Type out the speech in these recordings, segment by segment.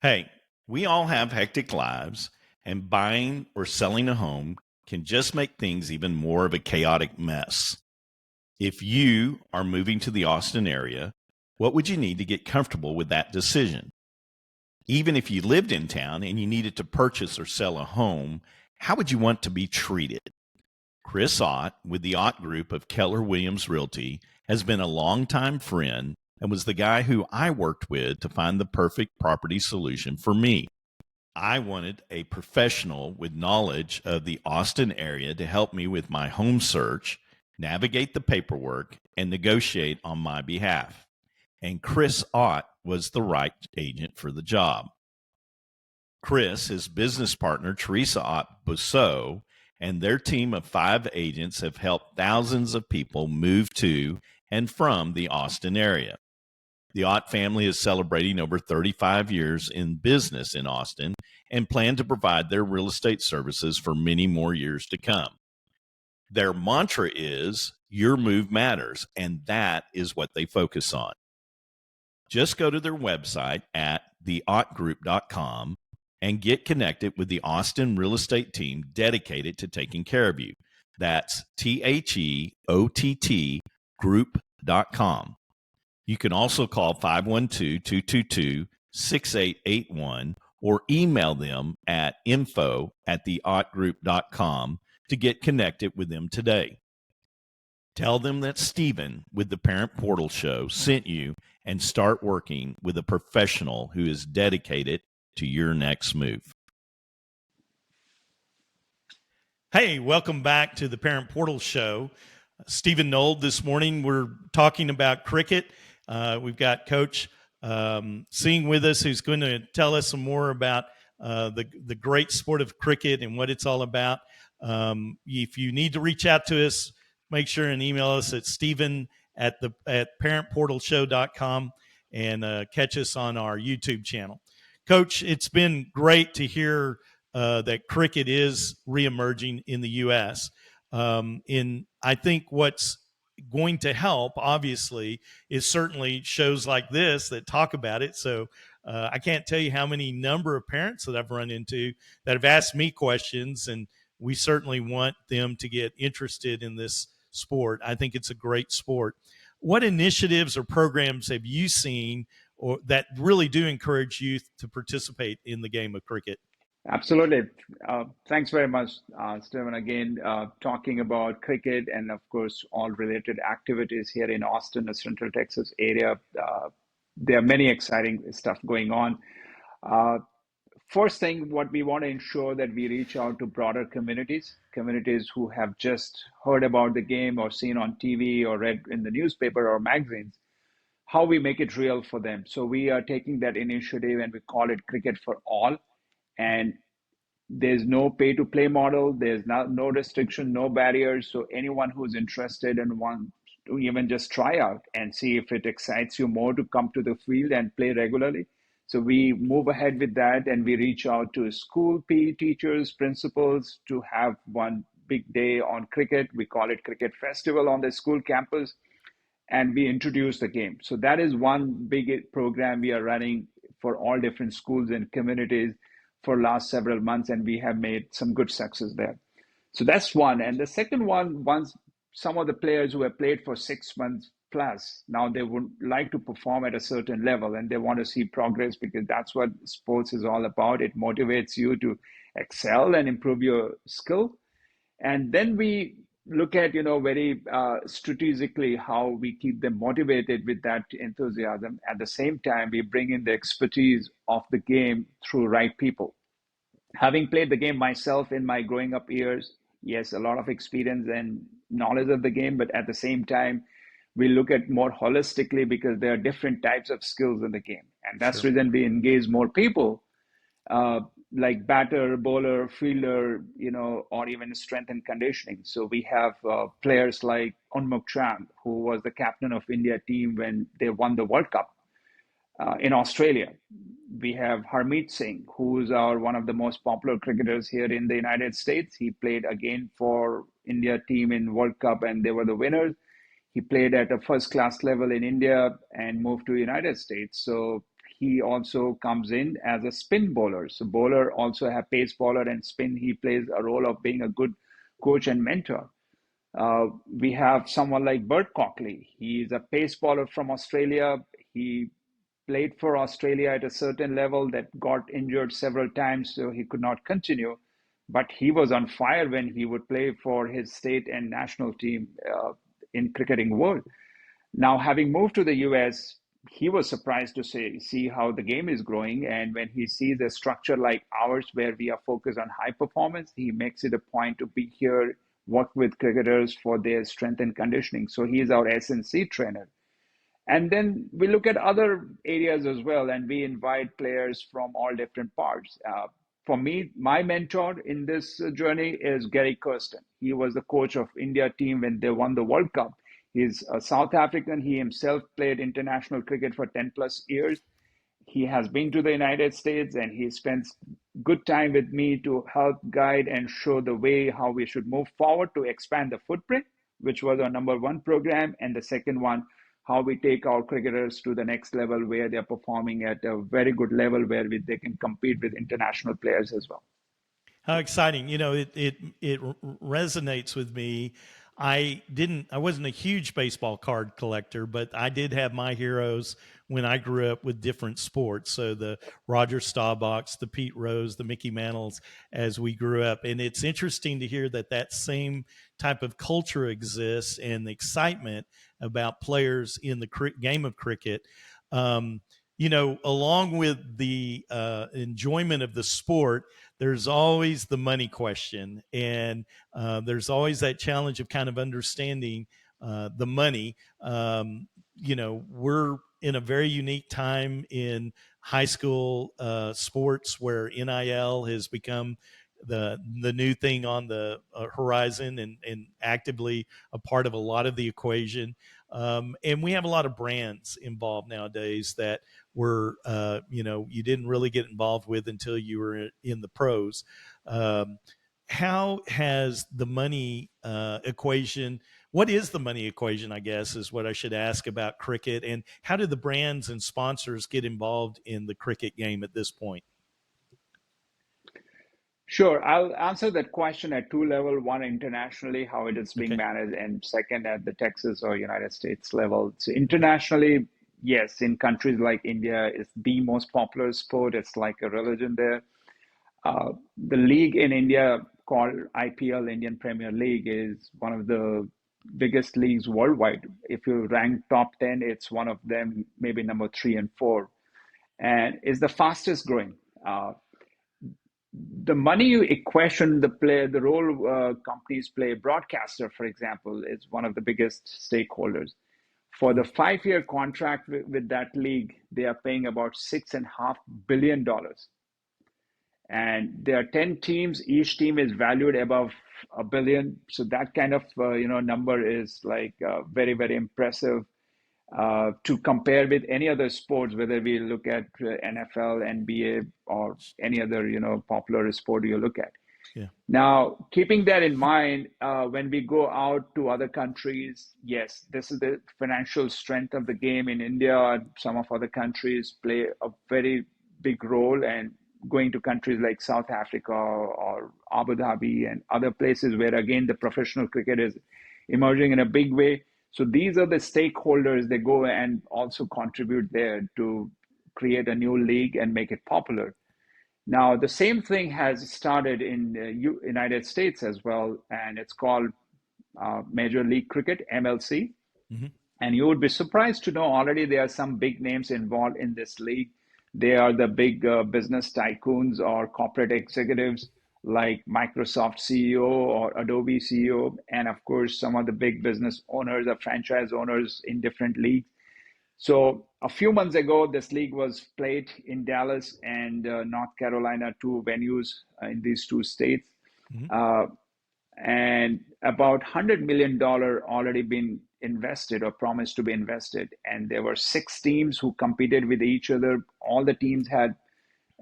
Hey, we all have hectic lives, and buying or selling a home can just make things even more of a chaotic mess. If you are moving to the Austin area, what would you need to get comfortable with that decision? Even if you lived in town and you needed to purchase or sell a home, how would you want to be treated? Chris Ott with the Ott Group of Keller Williams Realty has been a longtime friend and was the guy who I worked with to find the perfect property solution for me. I wanted a professional with knowledge of the Austin area to help me with my home search, navigate the paperwork, and negotiate on my behalf. And Chris Ott was the right agent for the job. Chris, his business partner, Teresa Ott Busseau, and their team of 5 agents have helped thousands of people move to and from the Austin area. The Ott family is celebrating over 35 years in business in Austin and plan to provide their real estate services for many more years to come. Their mantra is, your move matters, and that is what they focus on. Just go to their website at theottgroup.com and get connected with the Austin real estate team dedicated to taking care of you. That's THEOTT group.com. You can also call 512-222-6881 or email them at info@theottgroup.com to get connected with them today. Tell them that Stephen with the Parent Portal Show sent you and start working with a professional who is dedicated to your next move. Hey, welcome back to the Parent Portal Show. Stephen Nold, this morning we're talking about cricket. We've got Coach Singh with us, who's going to tell us some more about the great sport of cricket and what it's all about. If you need to reach out to us, make sure and email us at Stephen at parentportalshow.com and catch us on our YouTube channel. Coach, it's been great to hear that cricket is reemerging in the U.S. I think what's going to help, obviously, is certainly shows like this that talk about it. So I can't tell you how many number of parents that I've run into that have asked me questions, and we certainly want them to get interested in this sport. I think it's a great sport. What initiatives or programs have you seen or that really do encourage youth to participate in the game of cricket? Absolutely. Thanks very much, Stephen. Again, talking about cricket and, of course, all related activities here in Austin, the Central Texas area. There are many exciting stuff going on. Uh, First thing, what we want to ensure that we reach out to broader communities who have just heard about the game or seen on TV or read in the newspaper or magazines, how we make it real for them. So we are taking that initiative and we call it Cricket for All. And there's no pay to play model. There's no restriction, no barriers. So anyone who's interested and wants to even just try out and see if it excites you more to come to the field and play regularly. So we move ahead with that and we reach out to school PE teachers, principals to have one big day on cricket. We call it Cricket Festival on the school campus, and we introduce the game. So that is one big program we are running for all different schools and communities for last several months, and we have made some good success there. So that's one. And the second one, once some of the players who have played for 6 months plus, now they would like to perform at a certain level and they want to see progress because that's what sports is all about. It motivates you to excel and improve your skill. And then we look at, very strategically how we keep them motivated with that enthusiasm. At the same time, we bring in the expertise of the game through right people. Having played the game myself in my growing up years, yes, a lot of experience and knowledge of the game, but at the same time, we look at more holistically because there are different types of skills in the game. And that's the Sure. reason we engage more people, uh, like batter, bowler, fielder, or even strength and conditioning. So we have players like Unmuk Chand, who was the captain of India team when they won the World Cup in Australia. We have Harmeet Singh, who's one of the most popular cricketers here in the United States. He played again for India team in World Cup and they were the winners. He played at a first class level in India and moved to United States. So he also comes in as a spin bowler. So bowler also have pace bowler and spin. He plays a role of being a good coach and mentor. We have someone like Bert Cockley. He's a pace bowler from Australia. He played for Australia at a certain level that got injured several times, so he could not continue. But he was on fire when he would play for his state and national team in cricketing world. Now, having moved to the US, he was surprised to see how the game is growing. And when he sees a structure like ours, where we are focused on high performance, he makes it a point to be here, work with cricketers for their strength and conditioning. So he is our S&C trainer. And then we look at other areas as well, and we invite players from all different parts. For me, my mentor in this journey is Gary Kirsten. He was the coach of India team when they won the World Cup. He's a South African. He himself played international cricket for 10 plus years. He has been to the United States, and he spends good time with me to help guide and show the way how we should move forward to expand the footprint, which was our number one program. And the second one, how we take our cricketers to the next level where they're performing at a very good level where they can compete with international players as well. How exciting! It resonates with me. I wasn't a huge baseball card collector, but I did have my heroes when I grew up with different sports. So the Roger Staubachs, the Pete Rose, the Mickey Mantles, as we grew up. And it's interesting to hear that same type of culture exists and the excitement about players in the game of cricket. Along with the enjoyment of the sport, there's always the money question. And there's always that challenge of kind of understanding the money. We're in a very unique time in high school sports where NIL has become the new thing on the horizon and actively a part of a lot of the equation. And we have a lot of brands involved nowadays that you didn't really get involved with until you were in the pros. How has the money equation, what is the money equation, I guess, is what I should ask about cricket. And how do the brands and sponsors get involved in the cricket game at this point? Sure, I'll answer that question at two levels. One, internationally, how it is being Okay. managed, and second, at the Texas or United States level. So internationally, yes, in countries like India, it's the most popular sport. It's like a religion there. The league in India called IPL, Indian Premier League, is one of the biggest leagues worldwide. If you rank top 10, it's one of them, maybe number three and four, and is the fastest growing. The money equation, the role companies play, broadcaster, for example, is one of the biggest stakeholders. For the 5 year contract with that league, they are paying about $6.5 billion. And there are 10 teams, each team is valued above a billion. So that kind of number is like very, very impressive to compare with any other sports, whether we look at NFL, NBA, or any other popular sport you look at. Yeah. Now, keeping that in mind, when we go out to other countries, yes, this is the financial strength of the game in India. Some of other countries play a very big role, and going to countries like South Africa or Abu Dhabi and other places where, again, the professional cricket is emerging in a big way. So these are the stakeholders that go and also contribute there to create a new league and make it popular. Now, the same thing has started in the United States as well, and it's called Major League Cricket, MLC. Mm-hmm. And you would be surprised to know already there are some big names involved in this league. They are the big business tycoons or corporate executives like Microsoft CEO or Adobe CEO, and of course, some of the big business owners or franchise owners in different leagues. So a few months ago, this league was played in Dallas and North Carolina, two venues in these two states. Mm-hmm. And about $100 million already been invested or promised to be invested. And there were 6 teams who competed with each other. All the teams had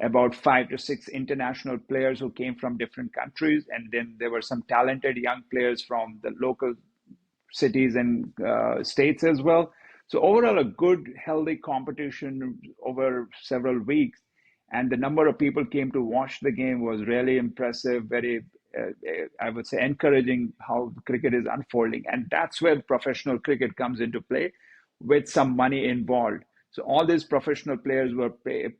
about 5 to 6 international players who came from different countries. And then there were some talented young players from the local cities and states as well. So overall, a good, healthy competition over several weeks, and the number of people came to watch the game was really impressive. Very, I would say, encouraging how cricket is unfolding, and that's where professional cricket comes into play, with some money involved. So all these professional players were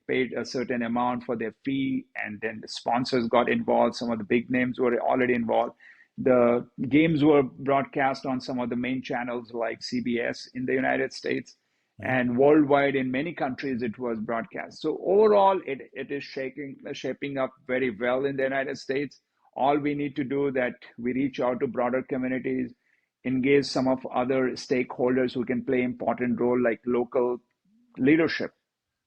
paid a certain amount for their fee, and then the sponsors got involved. Some of the big names were already involved. The games were broadcast on some of the main channels like CBS in the United States, and worldwide in many countries it was broadcast. So overall, it is shaping up very well in the United States. All we need to do that we reach out to broader communities, engage some of other stakeholders who can play important role like local leadership,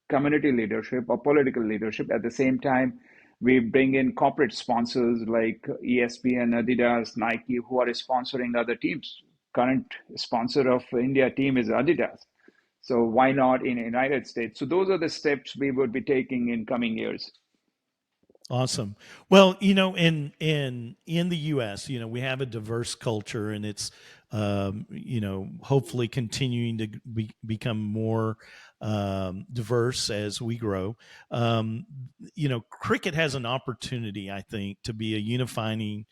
community leadership, or political leadership. At the same time, we bring in corporate sponsors like ESPN, Adidas, Nike, who are sponsoring other teams. Current sponsor of India team is Adidas. So why not in the United States? So those are the steps we would be taking in coming years. Awesome. Well, in the U.S., we have a diverse culture, and it's hopefully continuing to become more diverse as we grow. Cricket has an opportunity, I think, to be a unifying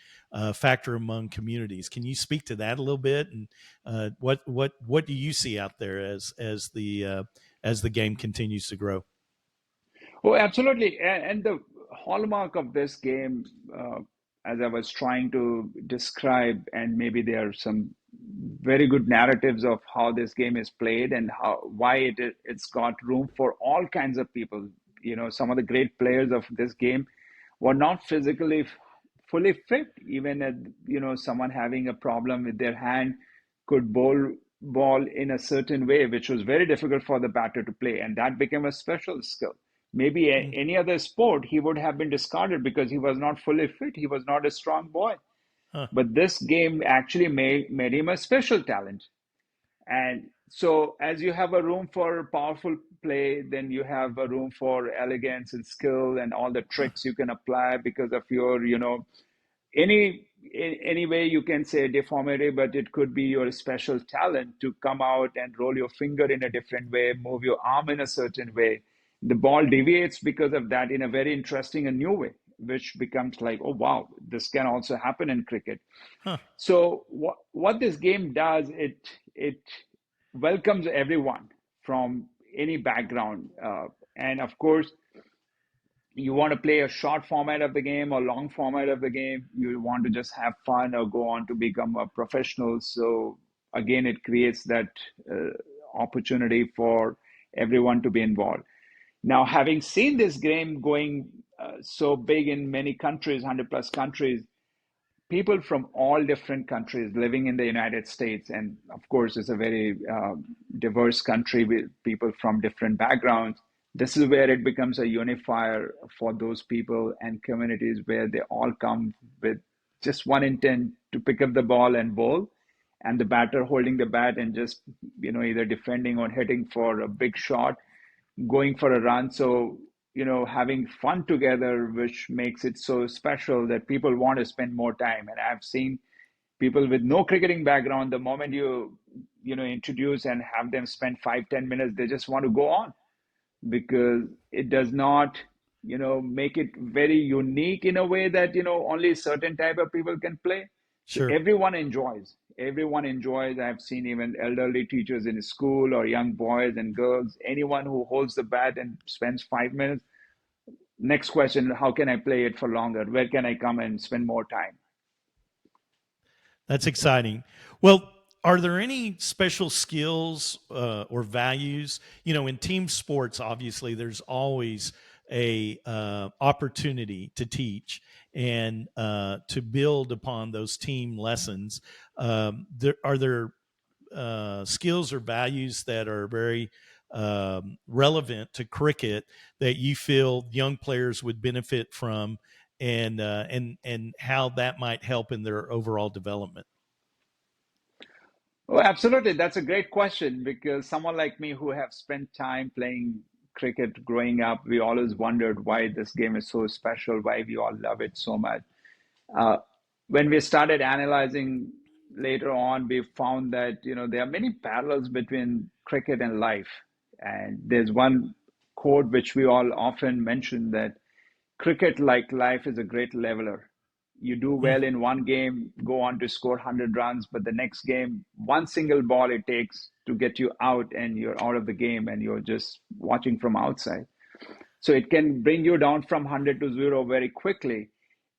factor among communities. Can you speak to that a little bit? And what do you see out there as the game continues to grow? Oh, absolutely. And the hallmark of this game, as I was trying to describe, and maybe there are some very good narratives of how this game is played and why it's got room for all kinds of people. Some of the great players of this game were not physically fully fit. Even someone having a problem with their hand could bowl ball in a certain way, which was very difficult for the batter to play, and that became a special skill. Maybe any other sport, he would have been discarded because he was not fully fit. He was not a strong boy. Huh. But this game actually made him a special talent. And so, as you have a room for powerful play, then you have a room for elegance and skill and all the tricks you can apply because of your, any way you can say deformity, but it could be your special talent to come out and roll your finger in a different way, move your arm in a certain way. The ball deviates because of that in a very interesting and new way, which becomes like, oh wow, this can also happen in cricket. Huh. So what this game does, it welcomes everyone from any background, and of course, you want to play a short format of the game or long format of the game. You want to just have fun or go on to become a professional. So again, it creates that opportunity for everyone to be involved. Now, having seen this game going so big in many countries, 100 plus countries, people from all different countries living in the United States, and of course, it's a very diverse country with people from different backgrounds. This is where it becomes a unifier for those people and communities where they all come with just one intent to pick up the ball and bowl, and the batter holding the bat and just either defending or hitting for a big shot, going for a run. So, having fun together, which makes it so special that people want to spend more time. And I've seen people with no cricketing background, the moment you introduce and have them spend 5-10 minutes, they just want to go on because it does not, make it very unique in a way that, only certain type of people can play. So Sure. everyone enjoys. Everyone enjoys. I've seen even elderly teachers in school or young boys and girls, anyone who holds the bat and spends 5 minutes. Next question, how can I play it for longer? Where can I come and spend more time? That's exciting. Well, are there any special skills or values? In team sports, obviously, there's always a opportunity to teach and to build upon those team lessons. Are there skills or values that are very relevant to cricket that you feel young players would benefit from, and how that might help in their overall development? Oh, absolutely. That's a great question because someone like me who have spent time playing cricket growing up, we always wondered why this game is so special, why we all love it so much. Uh, when we started analyzing later on, we found that, there are many parallels between cricket and life. And there's one quote which we all often mention, that cricket, like life, is a great leveler. You do Mm. well in one game, go on to score 100 runs, but the next game, one single ball it takes to get you out, and you're out of the game and you're just watching from outside. So it can bring you down from 100 to 0 very quickly.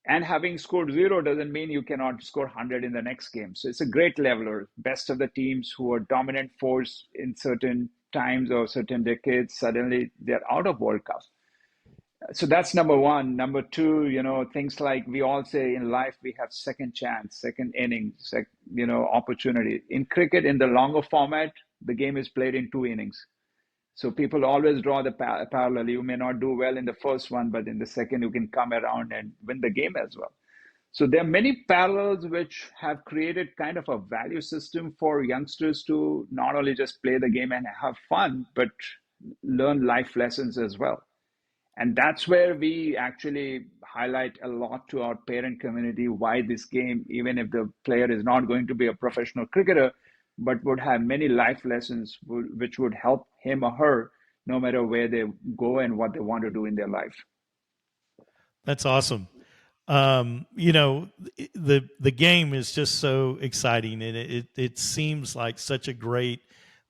And having scored 0 doesn't mean you cannot score 100 in the next game. So it's a great leveler. Best of the teams who are dominant force in certain times or certain decades, suddenly they're out of World Cup. So that's number one. Number two, things like we all say in life, we have second chance, second innings, opportunity. In cricket, in the longer format, the game is played in 2 innings. So people always draw the parallel. You may not do well in the first one, but in the second, you can come around and win the game as well. So there are many parallels which have created kind of a value system for youngsters to not only just play the game and have fun, but learn life lessons as well. And that's where we actually highlight a lot to our parent community why this game, even if the player is not going to be a professional cricketer, but would have many life lessons which would help him or her no matter where they go and what they want to do in their life. That's awesome. You know, the game is just so exciting, and it seems like such a great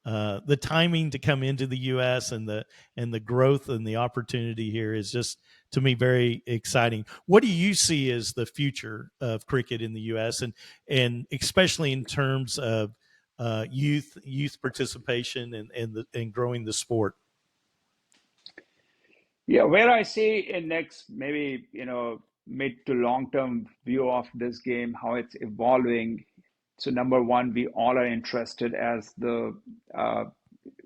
the timing to come into the U.S. and the growth and the opportunity here is just, to me, very exciting. What do you see as the future of cricket in the U.S. and especially in terms of youth participation and growing the sport? Yeah, where I see in next maybe mid to long term view of this game, how it's evolving. So number one, we all are interested as the uh,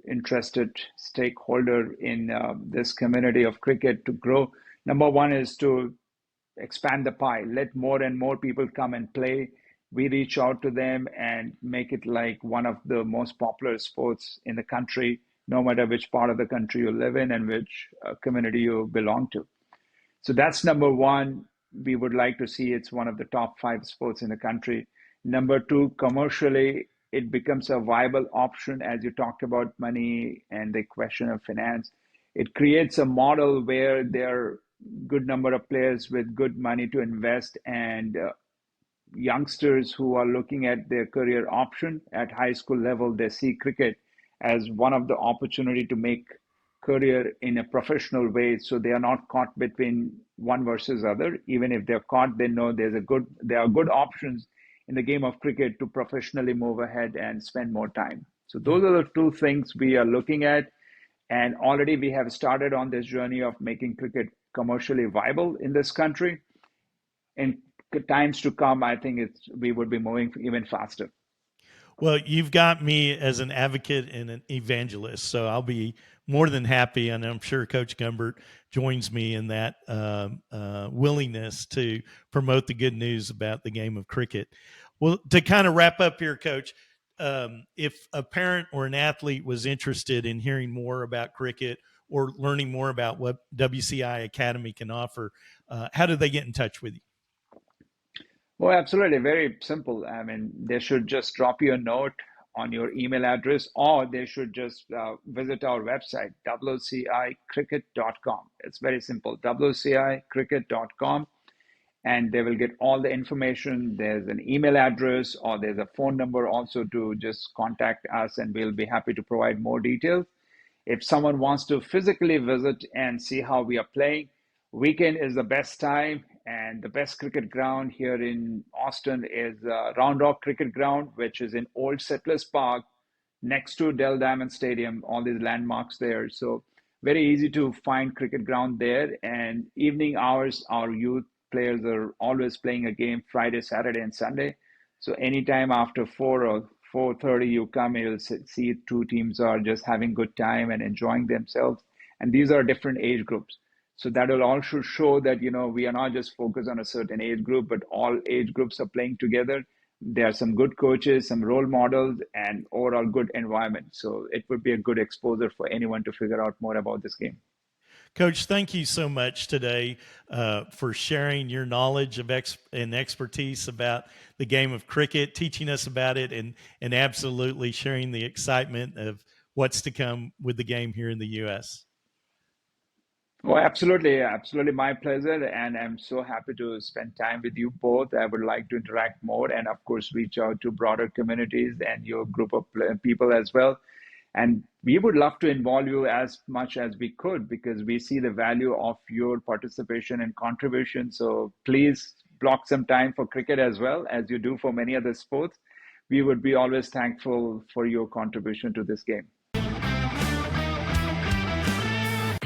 interested stakeholder in this community of cricket to grow. Number one is to expand the pie, let more and more people come and play. We reach out to them and make it like one of the most popular sports in the country, no matter which part of the country you live in and which community you belong to. So that's number one. We would like to see it's one of the top 5 sports in the country. Number two, commercially, it becomes a viable option as you talked about money and the question of finance. It creates a model where there are good number of players with good money to invest, and youngsters who are looking at their career option at high school level, they see cricket as one of the opportunity to make career in a professional way. So they are not caught between one versus other. Even if they're caught, they know there are good options in the game of cricket to professionally move ahead and spend more time. So Mm. those are the two things we are looking at. And already we have started on this journey of making cricket commercially viable in this country. In times to come, I think we would be moving even faster. Well, you've got me as an advocate and an evangelist, so I'll be more than happy, and I'm sure Coach Gumbert joins me in that willingness to promote the good news about the game of cricket. Well, to kind of wrap up here, Coach, if a parent or an athlete was interested in hearing more about cricket or learning more about what WCI Academy can offer, how do they get in touch with you? Well, absolutely. Very simple. I mean, they should just drop you a note on your email address, or they should just visit our website, wcicricket.com. It's very simple, wcicricket.com, and they will get all the information. There's an email address or there's a phone number also to just contact us, and we'll be happy to provide more details. If someone wants to physically visit and see how we are playing, weekend is the best time, and the best cricket ground here in Austin is Round Rock Cricket Ground, which is in Old Settlers Park, next to Dell Diamond Stadium. All these landmarks there, so very easy to find cricket ground there. And evening hours, our youth players are always playing a game Friday, Saturday, and Sunday. So anytime after 4 or 4:30, you come, you'll see two teams are just having good time and enjoying themselves. And these are different age groups. So that will also show that, we are not just focused on a certain age group, but all age groups are playing together. There are some good coaches, some role models, and overall good environment. So it would be a good exposure for anyone to figure out more about this game. Coach, thank you so much today for sharing your knowledge of and expertise about the game of cricket, teaching us about it, and absolutely sharing the excitement of what's to come with the game here in the U.S. Oh, absolutely. Absolutely. My pleasure. And I'm so happy to spend time with you both. I would like to interact more and, of course, reach out to broader communities and your group of people as well. And we would love to involve you as much as we could because we see the value of your participation and contribution. So please block some time for cricket as well as you do for many other sports. We would be always thankful for your contribution to this game.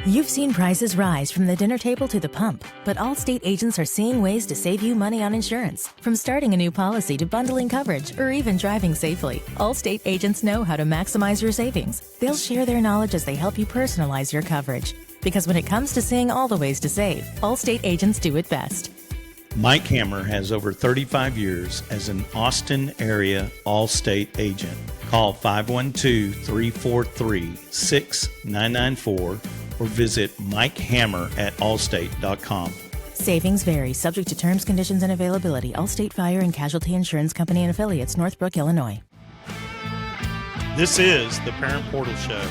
You've seen prices rise from the dinner table to the pump, but Allstate agents are seeing ways to save you money on insurance. From starting a new policy to bundling coverage or even driving safely, Allstate agents know how to maximize your savings. They'll share their knowledge as they help you personalize your coverage. Because when it comes to seeing all the ways to save, Allstate agents do it best. Mike Hammer has over 35 years as an Austin area Allstate agent. Call 512-343-6994 or visit MikeHammer@allstate.com. Savings vary, subject to terms, conditions, and availability. Allstate Fire and Casualty Insurance Company and Affiliates, Northbrook, Illinois. This is the Parent Portal Show.